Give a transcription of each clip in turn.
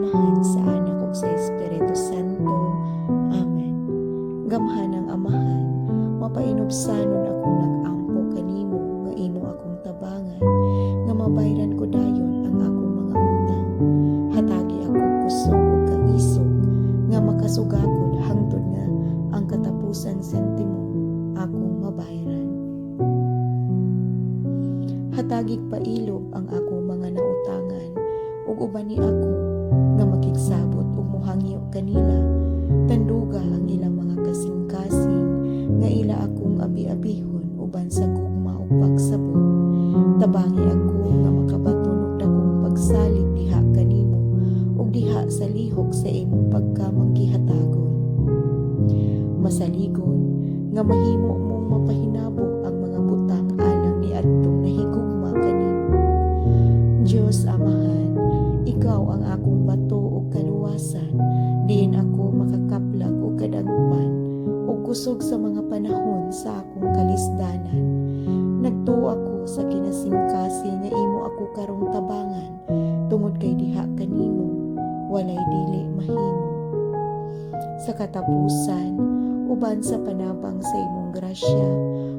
Amahan, sa Anak ug sa Espiritu Santo. Amen. Gamhan ang Amahan, mapainubsanon akong nag-ampo kanimo, nga imo akong tabangan, nga mabayran ko dayon ang akong mga utang. Hatagi ako kusog ug kaisog, nga makasugakod hangtod nga ang katapusan sentimo akong mabayran. Hatagig pailog ang akong mga nautangan, ug uban ni ako nga makigsabot ug mohangyo kanila. Tanduga ang ilang mga kasing-kasing, nga ila akong abi-abihon uban sa gugma ug pagsabot. Tabangi ako nga makabaton og dakong pagsalig diha kanimo ug diha sa lihok sa imong pagkamanggihatagon. Masaligon nga mahimo mong mapahinabo ang mga butang alang ni adtong nahigugma kanimo. Diyos Amahan, ikaw ang akong bato ug kaluwasan, diin ako makakaplag ug kadagpan ug kusog sa mga panahon sa akong kalisdanan. Nagtuo ako sa kinasingkasi nga imo ako karong tabangan, tungod kay diha kanimo walay dili mahimo. Sa katapusan, uban sa panabang sa imong grasya,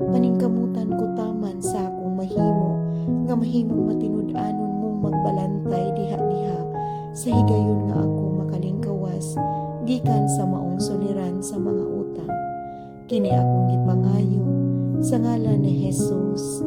paningkamutan ko taman sa akong mahimo, nga mahimong matinud-anon mong magbalantay diha-diha, sa higayon nga ako makalingkawas gikan sa maong suliran sa mga utang. Kini akong gipangayo sa ngalan ni Jesus.